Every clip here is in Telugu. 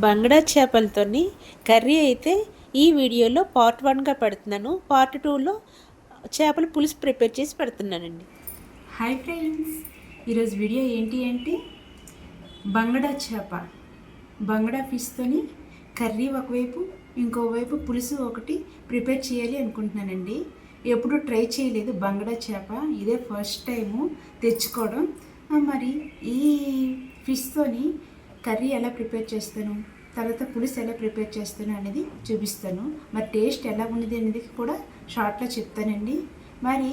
బంగడా చేపలతోని కర్రీ అయితే ఈ వీడియోలో పార్ట్ 1గా పెడుతున్నాను. పార్ట్ 2లో చేపల పులుసు ప్రిపేర్ చేసి పెడుతున్నానండి. హాయ్ ఫ్రెండ్స్, ఈరోజు వీడియో ఏంటి అంటే బంగడా చేప, బంగడా ఫిష్తోని కర్రీ ఒకవైపు, ఇంకోవైపు పులుసు ఒకటి ప్రిపేర్ చేయాలి అనుకుంటున్నానండి. ఎప్పుడు ట్రై చేయలేదు బంగడా చేప, ఇదే ఫస్ట్ టైము తెచ్చుకోవడం. మరి ఈ ఫిష్తోని కర్రీ ఎలా ప్రిపేర్ చేస్తాను, తర్వాత పులుసు ఎలా ప్రిపేర్ చేస్తాను అనేది చూపిస్తాను. మరి టేస్ట్ ఎలా ఉంది అనేది కూడా షార్ట్లో చెప్తానండి. మరి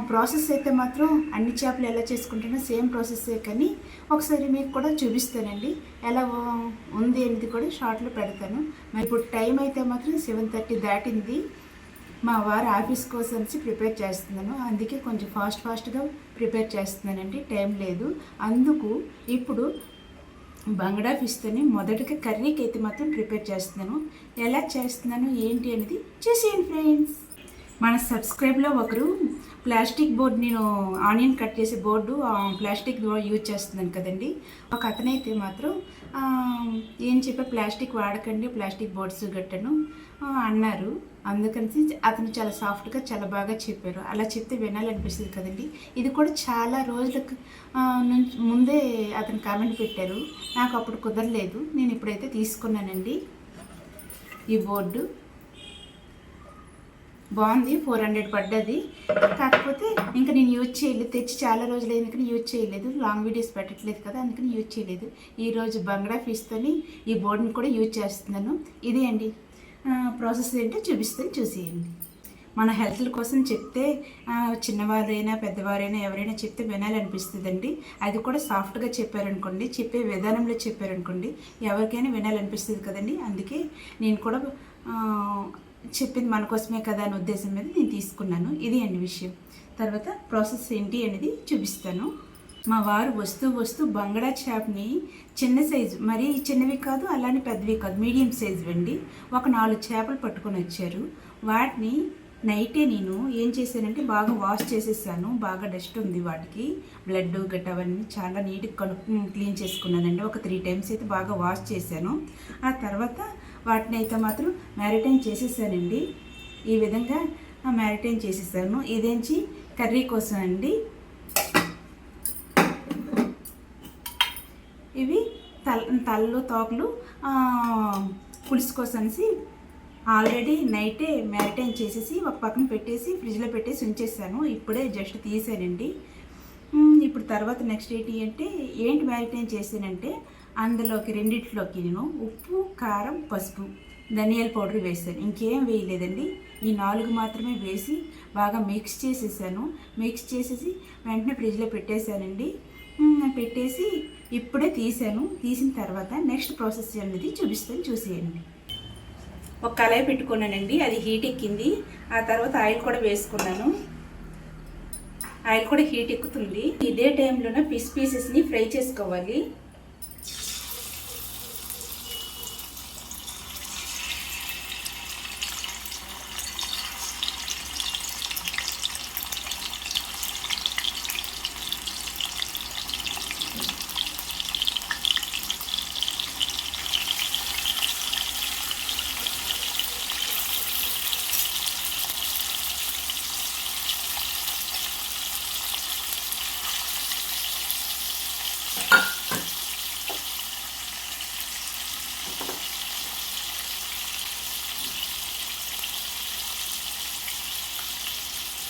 ప్రాసెస్ అయితే మాత్రం అన్ని చేపలు ఎలా చేసుకుంటానో సేమ్ ప్రాసెస్సే, కానీ ఒకసారి మీకు కూడా చూపిస్తానండి ఎలా ఉంది అనేది కూడా షార్ట్లో పెడతాను. మరి ఇప్పుడు టైం అయితే మాత్రం 7:30 దాటింది. మా వారు ఆఫీస్ కోసం ప్రిపేర్ చేస్తున్నాను, అందుకే కొంచెం ఫాస్ట్గా ప్రిపేర్ చేస్తున్నానండి, టైం లేదు. అందుకు ఇప్పుడు బంగడా ఫిష్తోని మొదటగా కర్రీకి అయితే మాత్రం ప్రిపేర్ చేస్తున్నాను. ఎలా చేస్తున్నాను ఏంటి అనేది చూసేయండి ఫ్రెండ్స్. మన సబ్స్క్రైబ్లో ఒకరు ప్లాస్టిక్ బోర్డు, నేను ఆనియన్ కట్ చేసే బోర్డు ప్లాస్టిక్ యూజ్ చేస్తున్నాను కదండి. ఒక అతనైతే మాత్రం ఏం చెప్పే ప్లాస్టిక్ వాడకండి, ప్లాస్టిక్ బోర్డ్స్ గట్టను అన్నారు. అందుకని అతను చాలా సాఫ్ట్గా చాలా బాగా చెప్పారు. అలా చెప్తే వినాలనిపిస్తుంది కదండి. ఇది కూడా చాలా రోజులకు ముందే అతను కామెంట్ పెట్టారు, నాకు అప్పుడు కుదరలేదు. నేను ఇప్పుడైతే తీసుకున్నానండి. ఈ బోర్డు బాగుంది, 400 పడ్డది. కాకపోతే ఇంకా నేను యూజ్ చేయలేదు, తెచ్చి చాలా రోజులు అయింది కానీ యూజ్ చేయలేదు. లాంగ్ వీడియోస్ పెట్టట్లేదు కదా, అందుకని యూజ్ చేయలేదు. ఈరోజు బంగడా ఫిష్తోని ఈ బోర్డుని కూడా యూజ్ చేస్తున్నాను. ఇదే అండి ప్రాసెస్ ఏంటో చూపిస్తాను, చూసేయండి. మన హెల్త్ కోసం చెప్తే చిన్నవారైనా పెద్దవారైనా ఎవరైనా చెప్తే వినాలనిపిస్తుందండి. అది కూడా సాఫ్ట్గా చెప్పారనుకోండి, చెప్పే విధానంలో చెప్పారనుకోండి, ఎవరికైనా వినాలనిపిస్తుంది కదండి. అందుకే నేను కూడా చెప్పింది మన కోసమే కదా అనే ఉద్దేశం మీద నేను తీసుకున్నాను. ఇది అండి విషయం. తర్వాత ప్రాసెస్ ఏంటి అనేది చూపిస్తాను. మా వారు వస్తూ బంగడా చేపని చిన్న సైజు, మరీ చిన్నవి కాదు అలానే పెద్దవి కాదు, మీడియం సైజు అండి, ఒక 4 చేపలు పట్టుకొని వచ్చారు. వాటిని నైటే నేను ఏం చేశానంటే బాగా వాష్ చేసేసాను. బాగా డస్ట్ ఉంది వాటికి, బ్లడ్ గట్ట అవన్నీ చాలా నీట్గా క్లీన్ చేసుకున్నానండి. ఒక 3 టైమ్స్ అయితే బాగా వాష్ చేశాను. ఆ తర్వాత వాటిని అయితే మాత్రం మ్యారిటైన్ చేసేసానండి. ఈ విధంగా మ్యారిటైన్ చేసేసాను. ఇదేంచి కర్రీ కోసం అండి. ఇవి తలలు తోకలు పులుసు కోసం ఆల్రెడీ నైటే మ్యారిటైన్ చేసేసి ఒక పక్కన పెట్టేసి ఫ్రిడ్జ్లో పెట్టేసి ఉంచేసాను. ఇప్పుడే జస్ట్ తీసానండి. ఇప్పుడు తర్వాత నెక్స్ట్ ఏంటి మ్యారిటైన్ చేసానంటే అందులోకి రెండిట్లోకి నేను ఉప్పు, కారం, పసుపు, ధనియాల పౌడర్ వేసాను. ఇంకేం వేయలేదండి. ఈ 4 మాత్రమే వేసి బాగా మిక్స్ చేసేసాను. మిక్స్ చేసేసి వెంటనే ఫ్రిడ్జ్లో పెట్టేశానండి. పెట్టేసి ఇప్పుడే తీసాను. తీసిన తర్వాత నెక్స్ట్ ప్రాసెస్ అనేది చూపిస్తాను, చూసేయండి. ఒక కళాయి పెట్టుకున్నానండి, అది హీట్ ఎక్కింది. ఆ తర్వాత ఆయిల్ కూడా వేసుకున్నాను. ఆయిల్ కూడా హీట్ ఎక్కుతుంది. ఇదే టైంలోనే ఫిష్ పీసెస్ని ఫ్రై చేసుకోవాలి.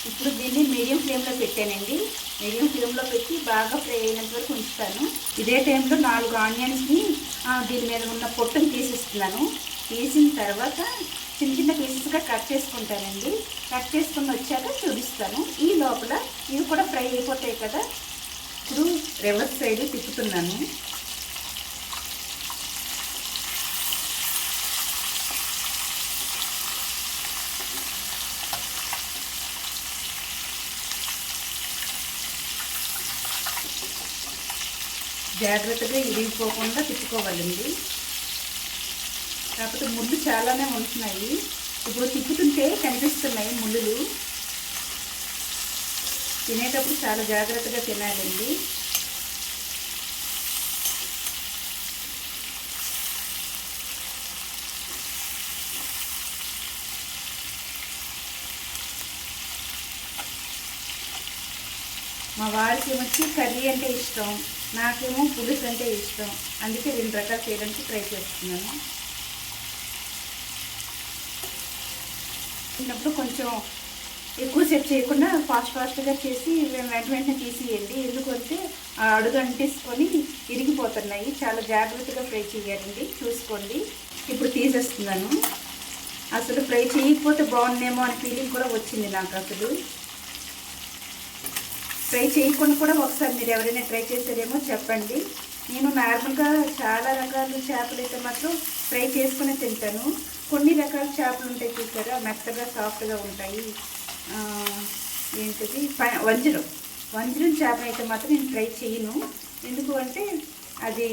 ఇప్పుడు దీన్ని మీడియం ఫ్లేమ్లో పెట్టానండి. మీడియం ఫ్లేమ్లో పెట్టి బాగా ఫ్రై అయినంత వరకు ఉంచుతాను. ఇదే టైంలో 4 ఆనియన్స్ని దీని మీద ఉన్న పొట్టును తీసేస్తున్నాను. తీసిన తర్వాత చిన్న పీసెస్గా కట్ చేసుకుంటానండి. కట్ చేసుకుని వచ్చాక చూపిస్తాను. ఈ లోపల ఇవి కూడా ఫ్రై అయిపోతాయి కదా. ఇప్పుడు రివర్స్ సైడ్ తిప్పుతున్నాను. జాగ్రత్తగా ఇరిగిపోకుండా తిప్పుకోవాలండి. కాకపోతే ముళ్ళు చాలానే ఉంటున్నాయి. ఇప్పుడు తిప్పుతుంటే కనిపిస్తున్నాయి ముళ్ళు. తినేటప్పుడు చాలా జాగ్రత్తగా తినాలండి. మా వారికి ఏమొచ్చి కర్రీ అంటే ఇష్టం, నాకేమో పులుసు అంటే ఇష్టం. అందుకే 2 రకాలు చేయడానికి ట్రై చేస్తున్నాను. చిన్నప్పుడు కొంచెం ఎక్కువసేపు చేయకుండా ఫాస్ట్గా చేసి వెంటనే తీసేయండి. ఎందుకంటే ఆ అడుగు అంటేసుకొని ఇరిగిపోతున్నాయి. చాలా జాగ్రత్తగా ఫ్రై చేయాలండి, చూసుకోండి. ఇప్పుడు తీసేస్తున్నాను. అసలు ఫ్రై చేయకపోతే బాగుండేమో అనే ఫీలింగ్ కూడా వచ్చింది నాకు. అసలు ఫ్రై చేయకుండా కూడా ఒకసారి మీరు ఎవరైనా ట్రై చేసారేమో చెప్పండి. నేను నార్మల్గా చాలా రకాల చేపలు అయితే మాత్రం ఫ్రై చేసుకుని తింటాను. కొన్ని రకాల చేపలు ఉంటాయి చూసారా, మెత్తగా సాఫ్ట్గా ఉంటాయి. ఏంటిది వంజరం చేప అయితే మాత్రం నేను ట్రై చేయను. ఎందుకు అంటే అది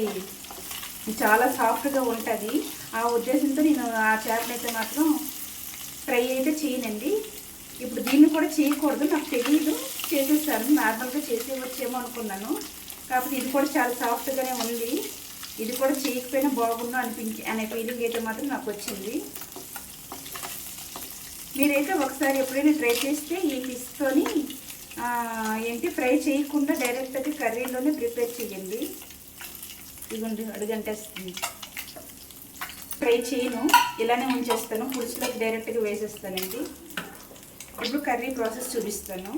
చాలా సాఫ్ట్గా ఉంటుంది. ఆ ఉద్దేశంతో నేను ఆ చేపనైతే మాత్రం ఫ్రై అయితే చేయనండి. ఇప్పుడు దీన్ని కూడా చేయకూడదు, నాకు తెలియదు, చేసేసాను. నార్మల్గా చేసేవచ్చేమో అనుకున్నాను. కాకపోతే ఇది కూడా చాలా సాఫ్ట్గానే ఉంది. ఇది కూడా చేయకపోయినా బాగుండు అనే ఫీలింగ్ అయితే మాత్రం నాకు వచ్చింది. మీరైతే ఒకసారి ఎప్పుడైనా ట్రై చేస్తే ఈ ఫిష్తోని ఫ్రై చేయకుండా డైరెక్ట్గా కర్రీలోనే ప్రిపేర్ చేయండి. ఇదిగోండి అడుగంటేస్తుంది. ఫ్రై చేయను, ఇలానే ఉంచేస్తాను. పులుసులోకి డైరెక్ట్గా వేసేస్తానండి. ఇప్పుడు కర్రీ ప్రాసెస్ చూపిస్తాను.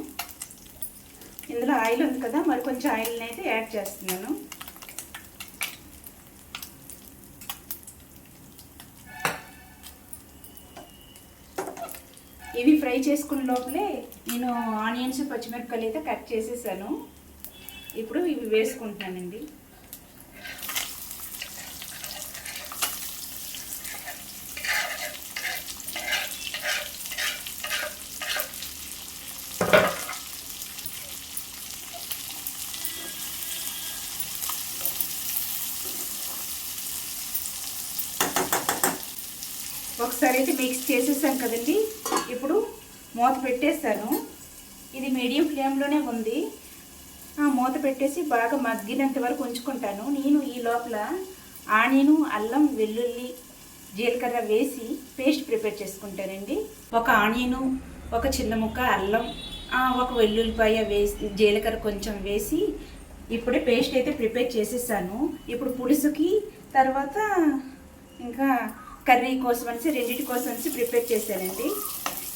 ఇందులో ఆయిల్ ఉంది కదా, మరి కొంచెం ఆయిల్ని అయితే యాడ్ చేస్తున్నాను. ఇవి ఫ్రై చేసుకున్న లోపలే నేను ఆనియన్స్ పచ్చిమిరపకాయలు అయితే కట్ చేసేసాను. ఇప్పుడు ఇవి వేసుకుంటానండి. ఒకసారి అయితే మిక్స్ చేసేసాను కదండి. ఇప్పుడు మూత పెట్టేసాను. ఇది మీడియం ఫ్లేమ్లోనే ఉంది. మూత పెట్టేసి బాగా మగ్గినంత వరకు ఉంచుకుంటాను. నేను ఈ లోపల ఆనియను, అల్లం, వెల్లుల్లి, జీలకర్ర వేసి పేస్ట్ ప్రిపేర్ చేసుకుంటానండి. ఒక ఆనియను, ఒక చిన్న ముక్క అల్లం, ఒక వెల్లుల్లిపాయ వేసి, జీలకర్ర కొంచెం వేసి ఇప్పుడే పేస్ట్ అయితే ప్రిపేర్ చేసేసాను. ఇప్పుడు పులుసుకి తర్వాత ఇంకా కర్రీ కోసం అనేసి రెండింటి కోసం అనేసి ప్రిపేర్ చేశానండి.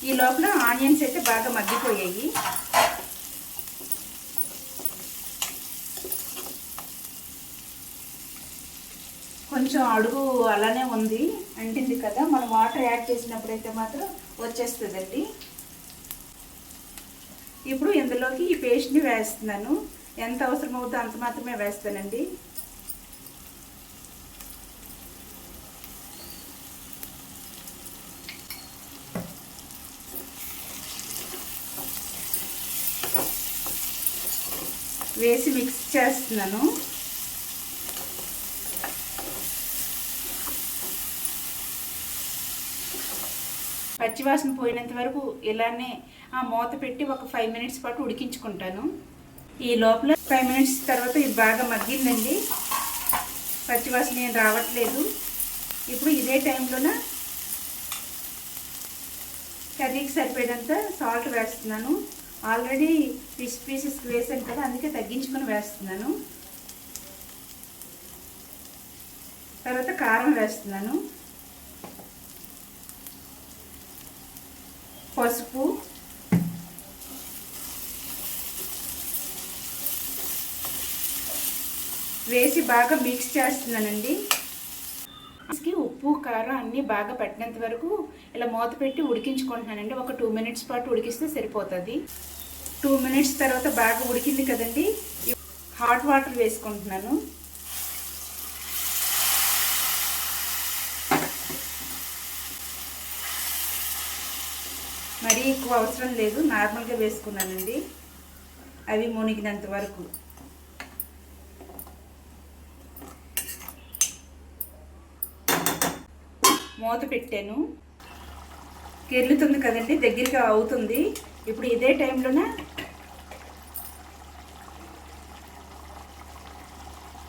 ఈ లోపల ఆనియన్స్ అయితే బాగా మగ్గిపోయాయి. కొంచెం అడుగు అలానే ఉంది, అంటింది కదా. మనం వాటర్ యాడ్ చేసినప్పుడైతే మాత్రం వచ్చేస్తుందండి. ఇప్పుడు ఇందులోకి ఈ పేస్ట్ని వేస్తున్నాను. ఎంత అవసరం అవుతుందో అంత మాత్రమే వేస్తానండి. వేసి మిక్స్ చేస్తున్నాను. పచ్చివాసన పోయినంత వరకు ఇలానే మూత పెట్టి ఒక 5 మినిట్స్ పాటు ఉడికించుకుంటాను. ఈ లోపల 5 మినిట్స్ తర్వాత ఇది బాగా మగ్గిందండి. పచ్చివాసన ఏం రావట్లేదు. ఇప్పుడు ఇదే టైంలోన కర్రీకి సరిపోయేంత సాల్ట్ వేస్తున్నాను. ఆల్రెడీ ఫిష్ పీసెస్ వేసాను కదా, అందుకే తగ్గించుకొని వేస్తున్నాను. తర్వాత కారం వేస్తున్నాను, పసుపు, వేసి బాగా మిక్స్ చేస్తున్నానండి. ఉప్పు కారం అన్నీ బాగా పట్టినంత వరకు ఇలా మూత పెట్టి ఉడికించుకుంటున్నానండి. ఒక 2 మినిట్స్ పాటు ఉడికిస్తే సరిపోతుంది. 2 మినిట్స్ తర్వాత బాగా ఉడికింది కదండి, హాట్ వాటర్ వేసుకుంటున్నాను. మరీ ఎక్కువ అవసరం లేదు, నార్మల్గా వేసుకున్నానండి, అవి మునిగినంత వరకు. మూత పెట్టాను. కెర్లుతుంది కదండి, దగ్గరగా అవుతుంది. ఇప్పుడు ఇదే టైంలోనే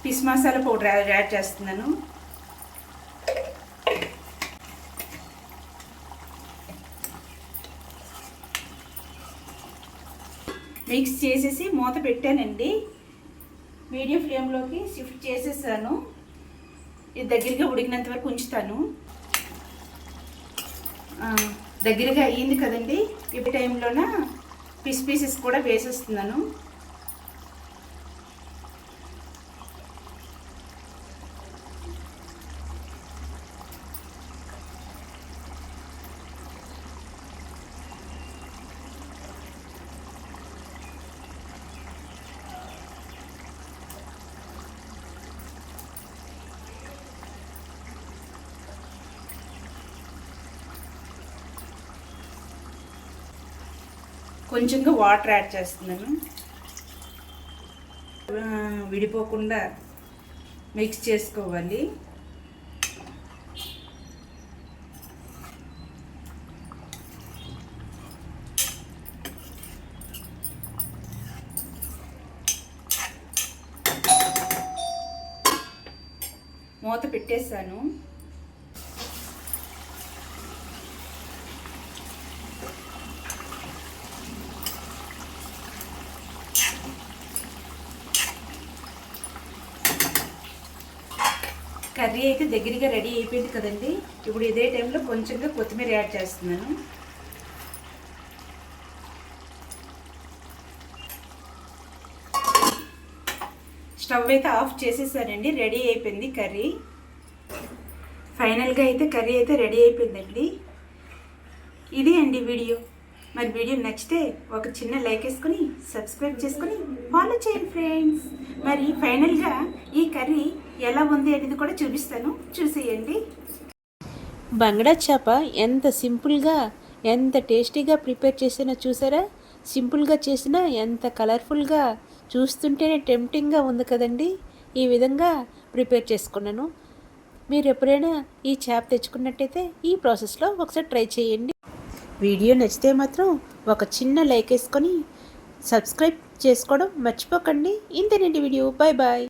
ఫిష్ మసాలా పౌడర్ యాడ్ చేస్తున్నాను. మిక్స్ చేసేసి మూత పెట్టానండి. మీడియం ఫ్లేమ్లోకి షిఫ్ట్ చేసేసాను. ఇది దగ్గరగా ఉడికినంత వరకు ఉంచుతాను. దగ్గరగా అయ్యింది కదండి. ఈ టైంలోన పీసెస్ కూడా వేసేస్తున్నాను. కొంచెంగా వాటర్ యాడ్ చేస్తున్నాను. విడిపోకుండా మిక్స్ చేసుకోవాలి. మూత పెట్టేసాను. కర్రీ అయితే దగ్గరగా రెడీ అయిపోయింది కదండి. ఇప్పుడు ఇదే టైంలో కొంచెంగా కొత్తిమీర యాడ్ చేస్తున్నాను. స్టవ్ అయితే ఆఫ్ చేసేసానండి. రెడీ అయిపోయింది కర్రీ. ఫైనల్గా అయితే కర్రీ అయితే రెడీ అయిపోయిందండి. ఇది అండి వీడియో. మరి వీడియో నచ్చితే ఒక చిన్న లైక్ వేసుకొని సబ్స్క్రైబ్ చేసుకొని ఫాలో చేయండి ఫ్రెండ్స్. మరి ఫైనల్గా ఈ కర్రీ ఎలా ఉంది అనేది కూడా చూపిస్తాను, చూసేయండి. బంగడా చేప ఎంత సింపుల్గా ఎంత టేస్టీగా ప్రిపేర్ చేసినా చూసారా? సింపుల్గా చేసినా ఎంత కలర్ఫుల్గా, చూస్తుంటేనే టెంప్టింగ్గా ఉంది కదండి. ఈ విధంగా ప్రిపేర్ చేసుకున్నాను. మీరు ఎప్పుడైనా ఈ చేప తెచ్చుకున్నట్టయితే ఈ ప్రాసెస్లో ఒకసారి ట్రై చేయండి. వీడియో నచ్చితే మాత్రం ఒక చిన్న లైక్ వేసుకొని సబ్స్క్రైబ్ చేసుకోవడం మర్చిపోకండి. ఇంతేనండి వీడియో. Bye bye.